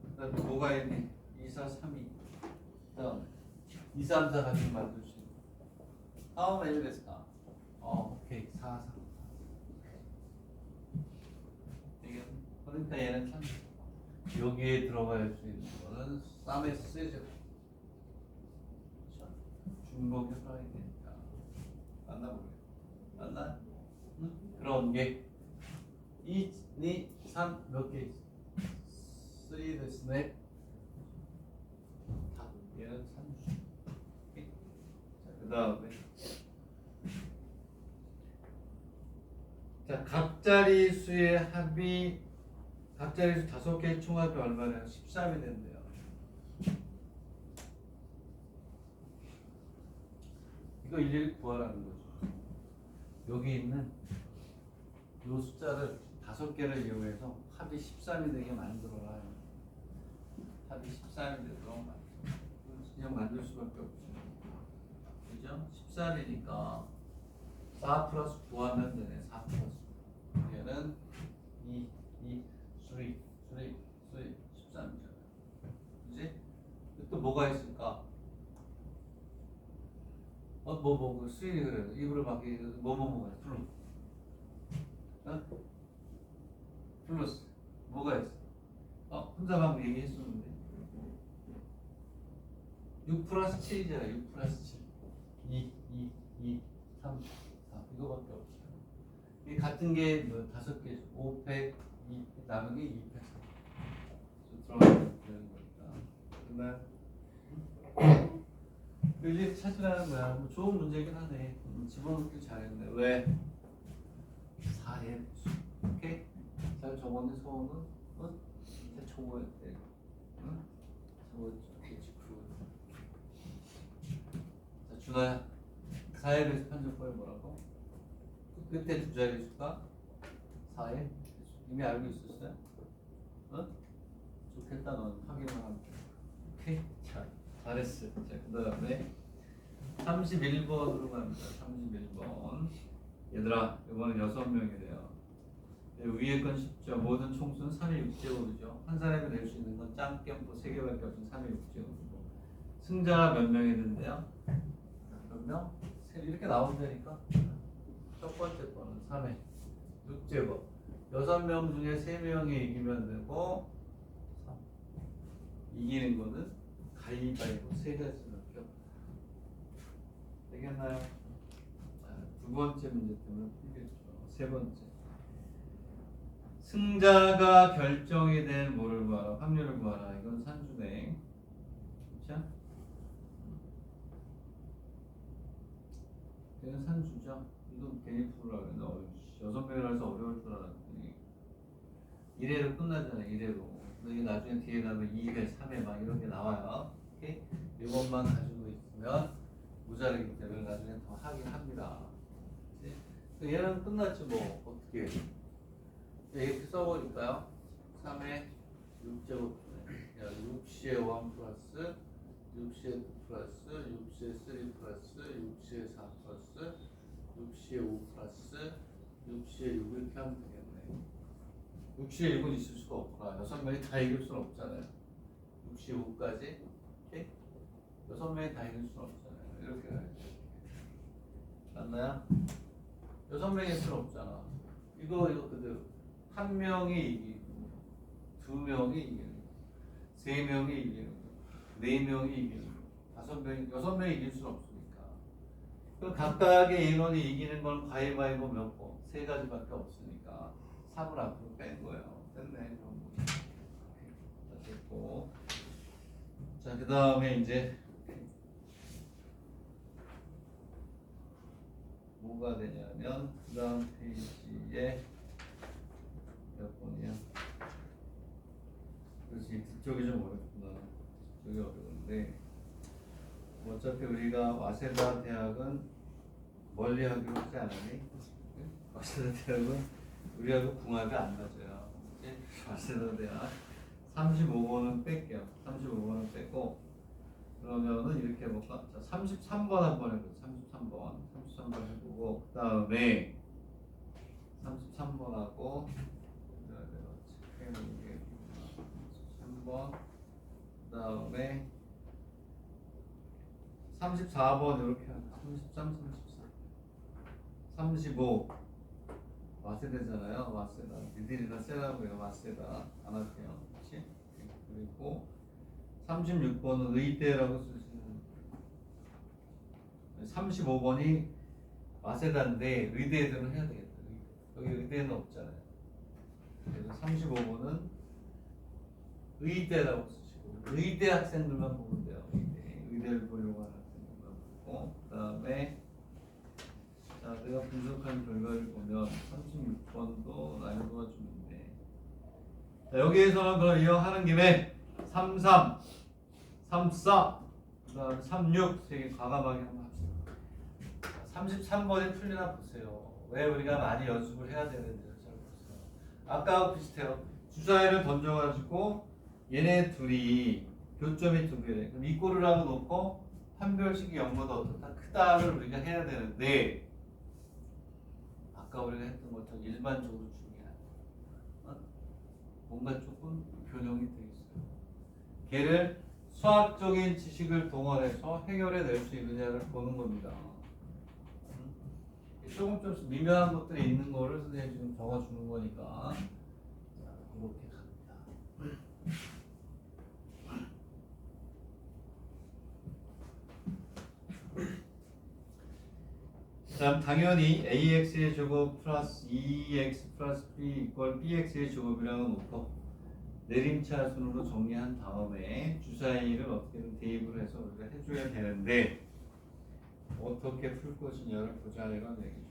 그 다음에 뭐가 있니? 2, 4, 3, 2. 그 다음에 2, 3, 4 가지고 만들 수 있는. How manyですか? 오케이. 4, 4. 되겠네? 그러니까 얘는 참 여기에 들어갈 수 있는 거는 쌈의 세제곱. 중복해서 해야 되니까. 맞나 모르겠어. 맞나? 응? 그런 게 1, 2, 3 몇 개 있어? 3 됐네. 다 얘는 3주. 자, 그 다음에 자, 갑자리 수의 합이 갑자리 수 5개의 총합이 얼마나 13이 된대요. 이거 일일이 구하라는 거죠. 여기 있는 이 숫자를 5개를 이용해서 합이 13이 되게 만들어라. 합이 13이 되도록 그냥 만들 수밖에 없죠. 그죠? 13이니까 4 플러스 9 하면 되네. 4 플러스 9. 얘는 2, 3, 13이잖아요. 그지? 또 뭐가 있을까? 그 수익이 그래요. 입으로 바뀌 뭐가 있어? 플러스. 플러스. 뭐가 있어? 혼자 방금 얘기했었는데. 6 플러스 7이잖아. 6 플러스 7. 2, 3, 4. 이거밖에 없어. 이 같은 게 뭐 5개, 5팩, 2, 남은 게 2팩. 들어가면 되는 거니까. 끝나요? 일일이 찾으라는 거야. 뭐 좋은 문제긴 하네. 집어넣기 잘했네. 왜? 4의 배수. 오케이? 잘 적었네. 서원은? 진짜 적어야돼. 응? 적었지. 자, 준아야. 4의 배수 판정법이 뭐라고? 끝에 두 자리 수가 4의 배수. 이미 알고 있었어요? 좋겠다. 넌 확인만 하면 돼. 오케이? 자, 잘했어. 자, 그 다음에 31번으로 갑니다. 31번. 얘들아, 이거는 6명이래요. 위에 건 쉽죠. 모든 총수는 3의 6제곱이죠. 한 사람이 낼 수 있는 건 짱깨고 3개밖에 없는 3의 6제곱이고. 승자가 몇 명이 된대요? 몇 명? 이렇게 나온다니까. 첫 번째 거는 3의 6제곱. 6명 중에 3명이 이기면 되고, 이기는 거는 가위바위보 3가지밖에 없다. 되겠나요? 자, 두 번째 문제 때문에 풀겠죠. 세 번째. 승자가 결정이 된 뭐를 구하라? 확률을 구하라. 이건 산수네. 그렇죠? 얘는 산수죠. 이건 괜히 풀으라 그랬는데 6명이라서 어려울 줄 알았더니 1회로 끝나잖아. 1회로. 이게 나중에 뒤에 가면 2회, 3회 막 이런 게 나와요. 오케이? 이것만 가지고 있으면 모자르기 때문에 나중에 더 하긴 합니다. 얘는 끝났지 뭐. 어떻게 해? 이렇게 써보니까요. 3의 6제곱 6시에 1 플러스 6시에 2 플러스 6시에 3 플러스 6시에 4 플러스 6시에 5 플러스 6시에 6 이렇게 하면 되겠네. 6시에 6은 있을 수가 없구나. 6명이 다 이길 수는 없잖아요. 6시에 5까지 오케이? 6명이 다 이길 수는 없잖아요. 이렇게 가야죠. 맞나요? 6명일 수는 없잖아. 이거 그대로 한 명이 이기고 2명이 이기는 거, 3명이 이기는 거, 4명이 이기는 거, 5명, 6명이 이길 수는 없으니까. 그럼 각각의 인원이 이기는 건 가위바위보 몇 번? 3가지밖에 없으니까 3을 앞으로 뺀 거예요. 됐네. 됐고. 자, 그 다음에 이제 뭐가 되냐면 그 다음 페이지에 몇 번이야? 그렇지, 뒤쪽이 좀 어렵구나. 뒤쪽이 어려운데 어차피 우리가 와세다 대학은 멀리 하기로 하지 않았니? 와세다 대학은 우리하고 궁합이 안 맞아요. 와세다 대학 35번은 뺄게요. 35번은 빼고 그러면은 이렇게 해볼까? 자, 33번 한번 해보자. 33번 해보고 그 다음에 33번하고 3번 그 다음에 34번 이렇게 하자. 33, 34 35 와세대잖아요. 와세다 니들이 다 세라고요. 와세다 안 할게요. 그렇지? 그리고 36번은 의대라고 쓰시면 35번이 와세다인데 의대 애들은 해야 되겠다. 여기 의대는 없잖아요. 그래서 35번은 의대라고 쓰시고 의대 학생들만 보면 돼요. 의대를 보려고 하는 학생들만 보고 그 다음에 자 내가 분석한 결과를 보면 36번도 나열도가 좀 있네. 자 여기에서는 그럼 이어하는 김에 33, 34, 그 다음에 36 세 개 과감하게 한번 합시다. 33번이 풀리나 보세요. 왜 우리가 많이 연습을 해야 되는지를 잘 보세요. 아까와 비슷해요. 주사위를 던져가지고 얘네 둘이 교점이 두 개래. 그럼 이 꼴을 하고 놓고 판별식이 0보다 어떻다 크다를 우리가 해야 되는데 아까 우리가 했던 것처럼 일반적으로 중요한 뭔가 조금 변형이 돼 있어요. 걔를 수학적인 지식을 동원해서 해결해 낼 수 있느냐를 보는 겁니다. 조금 좀 미묘한 것들이 있는 거를 선생님이 지금 적어주는 거니까 이렇게 갑니다. 다음 당연히 AX의 제곱 플러스 2X 플러스 B 이퀄 BX의 제곱이라는 놓고 내림차 순으로 정리한 다음에 주사위를 어떻게든 대입을 해서 우리가 해줘야 되는데 어떻게 풀 것이냐를 보자 이런 얘기죠.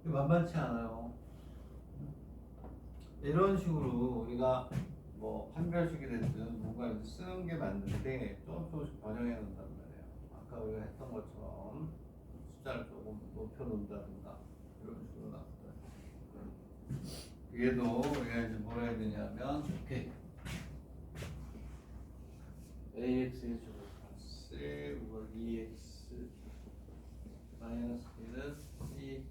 만만치 않아요. 이런 식으로 우리가 뭐 판별식이 됐든 뭔가 이렇게 쓰는 게 맞는데 조금씩 변형해 놓는단 말이에요. 아까 우리가 했던 것처럼 숫자를 조금 높여 놓는다든가 이런 식으로 나왔어요. 얘도 우리가 이제 뭐라 해야 되냐면 이렇게 AX의 제곱 플러스 2X 마이너스 B는 C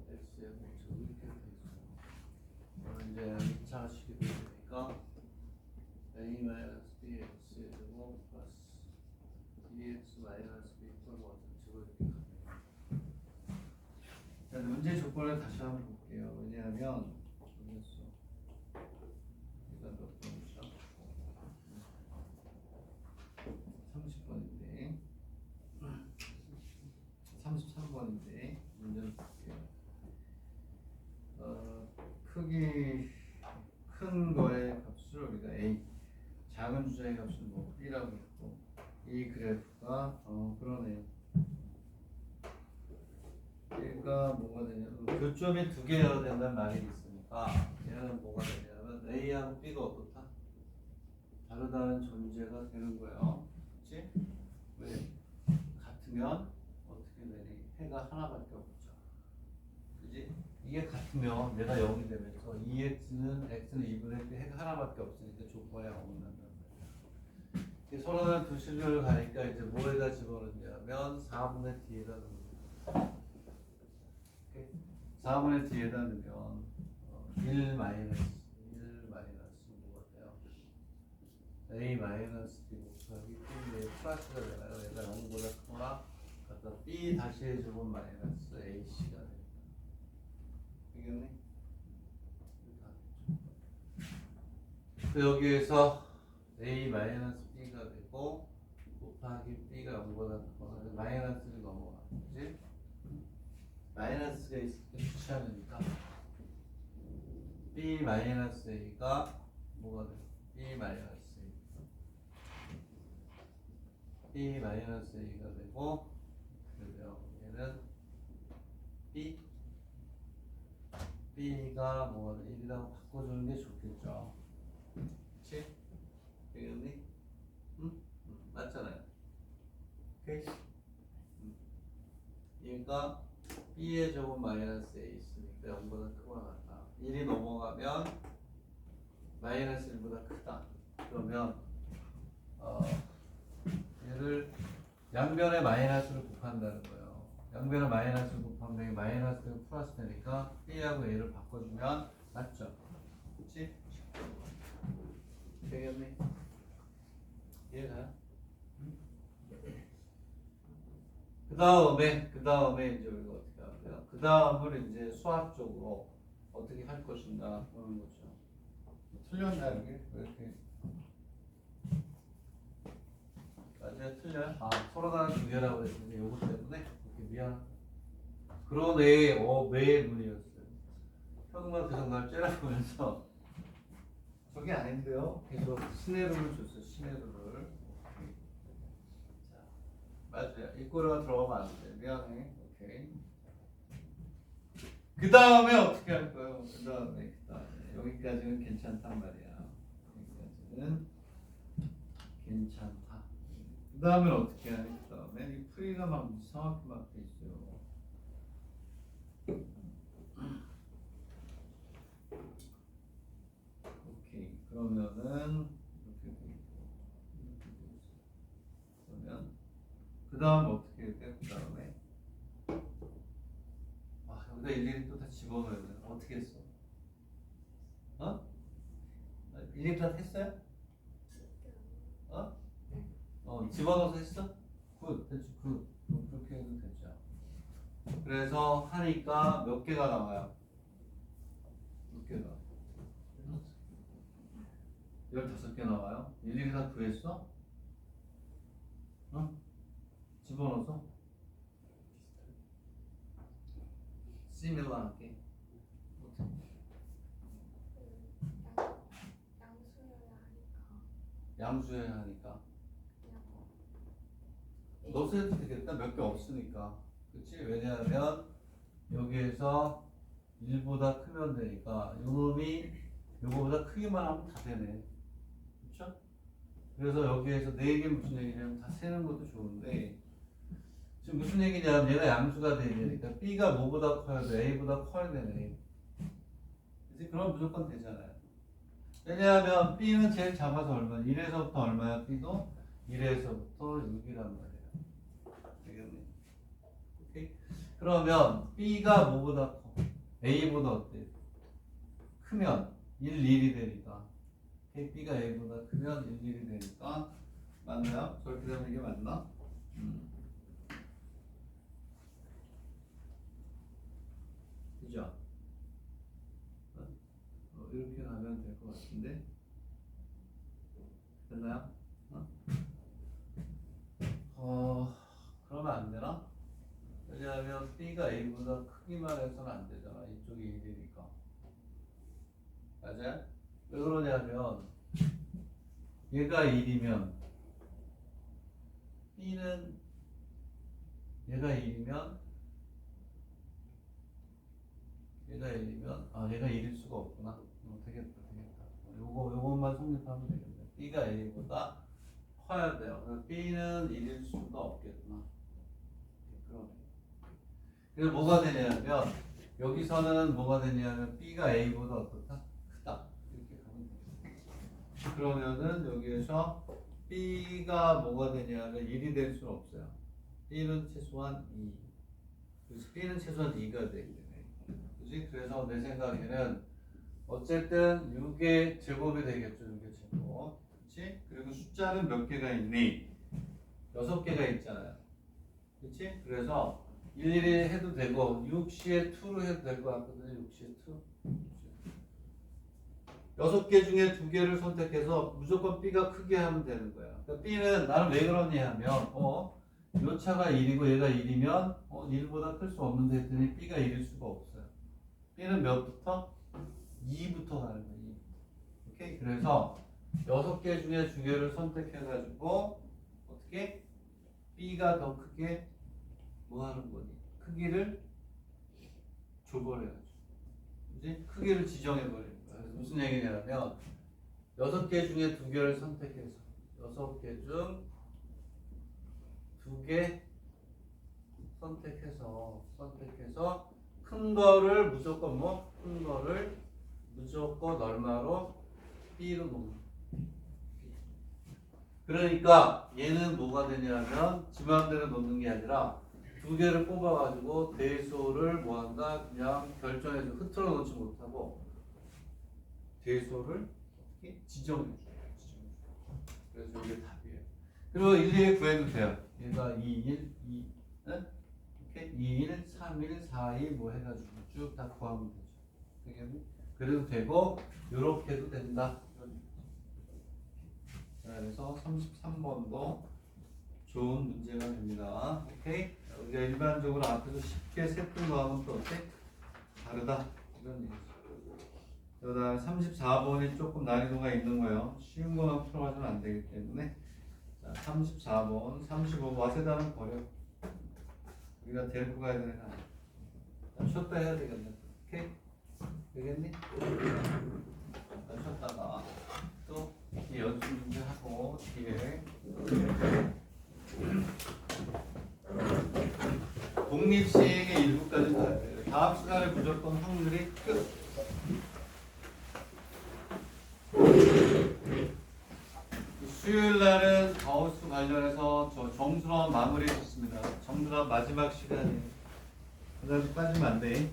X의 공식 이렇게 돼 있어요. 이제 2차 식이 되니까 A 마이너스 B X의 제곱 플러스 2X 마이너스 B 이퀄 원칙으로 이렇게 갑니다. 자, 문제 조건을 다시 한번 볼게요. 왜냐하면 이거 몇 번이죠? 30번인데 33번인데 문제를 볼게요. 크기 큰 거의 값을 우리가 A, 작은 주자의 값은 뭐 B라고 했고 이 그래프가 그러네요. 얘가 뭐가 되냐면 교점이 두 개여야 된다는 말이 있으니까 얘는 뭐가 되냐면 A하고 B가 어떻다? 다르다는 존재가 되는 거예요. 그치? 왜? 같으면 어떻게 되니? 해가 하나밖에 없죠. 그지? 이게 같으면 얘가 0이 되면서 2x는 x는 2분의 1 해가 하나밖에 없으니까 조건이 0이 난단 말이야. 서로는 두 실료를 가니까 이제 뭐에다 집어넣냐면 4분의 d에다 넣는 4분의 d에다 넣으면 1 마이너스 뭐가 돼요? a 마이너스 b 곱하기 b의 플러스가 되나요? 얘가 0보다 크거나 갖다 b 다시 해주면 마이너스 ac가 됩니다. 되겠네? 여기에서 a 마이너스 b가 되고 곱하기 b가 0보다 크거나 마이너스를 넘어가. 그치? 마이너스가 있을 때 주시하니까 b 마이너스 a가 뭐가 돼? b 마이너스 a가 되고 그래요. 얘는 b가 뭐가 돼? 1이라고 바꿔주는 게 좋겠죠. 그치? 되겠니? 응? 맞잖아요. 오케이? 얘가 b의 제곱 마이너스 a 있으니까 0보다 크거나 같다. 1이 넘어가면 마이너스 1보다 크다. 그러면 얘를 양변에 마이너스를 곱한다는 거예요. 양변에 마이너스를 곱하면 마이너스가 플러스 되니까 b하고 a를 바꿔주면 맞죠? 그치? 되겠니? 이해가요? 그 다음에 이제 우리가 어떻게 하고요? 그 다음을 이제 수학적으로 어떻게 할 것인가 보는 거죠. 틀렸나 이게? 왜 이렇게? 맞아요, 틀려요? 서로 다른 두 개라고 했는데 요거 때문에 이렇게 미안. 그런 매의 문이었어요. 현우가 계속 날 째려보면서 저게 아닌데요? 계속 시내루를 줬어요, 시내루를. 자, 맞아요. 이 꼬리가 들어가면 안 돼. 미안해. 오케이. 그 다음에 어떻게 할 거예요? 그 다음에 여기까지는 괜찮단 말이야. 여기까지는 괜찮다. 그 다음에 어떻게 하니? 그 다음에 이 풀이가 막 이상하게 막 돼 있어요. 오케이. 그러면은 이렇게 돼 있고 그러면 그 다음 어떻게 해야 돼? 그 다음에 여기다 일일이 또 다 집어넣어야 돼. 어떻게 했어? 일일이 다 했어요? 집어넣어서 했어? 굿, 됐지, 굿. 그렇게 해도 됐죠. 그래서 하니까 몇 개가 나와요? 몇 개가? 15개 나와요? 일일이 다 구했어? 집어넣어서? 시밀러하게. 양수해야 하니까. 넣어서 해도 되겠다. 몇 개 없으니까. 그치? 왜냐하면 여기에서 1보다 크면 되니까 요놈이 요거보다 크기만 하면 다 되네. 그쵸? 그래서 여기에서 4개 무슨 얘기냐면 다 세는 것도 좋은데 지금 무슨 얘기냐면 얘가 양수가 되니까 B가 뭐보다 커야 돼? A보다 커야 되네. 그치? 그럼 무조건 되잖아요. 왜냐하면 B는 제일 작아서 얼마? 1에서부터 얼마야? B도 1에서부터 6이란 말이에요. 되겠네. 오케이? 그러면 B가 뭐보다 커? A보다 어때? 크면 1, 1이 되니까. 오케이? B가 A보다 크면 1, 1이 되니까 맞나요? 저렇게 되면 이게 맞나? 그죠? 이렇게 가면 될 것 같은데 됐나요? 그러면 안 되나? 왜냐하면 B가 A보다 크기만 해서는 안 되잖아. 이쪽이 1이니까. 맞아요? 왜 그러냐면 얘가 1이면 B는 얘가 1이면 얘가 1이면 얘가 1일 수가 없구나. 되겠다. 요것만 성립하면 되겠네. B가 A보다 커야 돼요. 그래서 B는 1일 수가 없겠구나. 그러네. 그래서 뭐가 되냐면 여기서는 뭐가 되냐면 B가 A보다 어떻다? 크다. 이렇게 가면 되겠다. 그러면은 여기에서 B가 뭐가 되냐면 1이 될 수는 없어요. B는 최소한 2. 그래서 B는 최소한 2가 되게 되네. 그지? 그래서 내 생각에는 어쨌든 6의 제곱이 되겠죠. 6의 제곱. 그치? 그리고 숫자는 몇 개가 있니? 6개가 있잖아요. 그치? 그래서 일일이 해도 되고 6시에 2로 해도 될 것 같거든요. 6시에 2. 6개 중에 2개를 선택해서 무조건 B가 크게 하면 되는 거야. 그러니까 B는 나는 왜 그러니 하면 요 차가 1이고 얘가 1이면 1보다 클 수 없는데 했더니 B가 1일 수가 없어요. B는 몇부터? 2부터 가는 거야. 2. 오케이? 그래서 6개 중에 2개를 선택해가지고 어떻게? B가 더 크게 뭐 하는 거니? 크기를 줘버려야죠. 그지? 크기를 지정해버리는 거야. 그래서 무슨 얘기냐면 6개 중에 2개를 선택해서 6개 중 2개 선택해서 큰 거를 무조건 큰 거를 무조건 얼마로? B로 놓는 거야. 그러니까 얘는 뭐가 되냐면 지 마음대로 놓는 게 아니라 2개를 뽑아가지고 대소를 뭐한다? 그냥 결정해서 흐트러 놓지 못하고 대소를 지정해줘요. 그래서 이게 답이에요. 그리고 1, 2에 구해도 돼요. 얘가 2, 1, 2, 이렇게 2, 1, 3, 1, 4, 2 뭐 해가지고 쭉 다 구하면 되죠. 되겠니? 그래도 되고 이렇게 해도 된다. 자, 그래서 33번도 좋은 문제가 됩니다. 오케이? 우리가 일반적으로 앞에서 쉽게 세푼 거하고는 또 어때? 다르다. 이런 얘기죠. 그 다음에 34번이 조금 난이도가 있는 거예요. 쉬운 거만 풀어가지고는 안 되기 때문에. 자, 34번, 35번, 와세다는 버려. 우리가 데리고 가야 되는 거 아니야. 쉬었다 해야 되겠네. 오케이? 되겠니? 쉬었다가 또 이 연습 문제 하고 뒤에 독립시행의 일부까지 가야 돼요. 다음 시간에 무조건 확률이 끝. 수요일 날은 가우스 관련해서 저 정수론 마무리 했습니다. 정수론 마지막 시간이에요. 그다음에 빠지면 안 돼.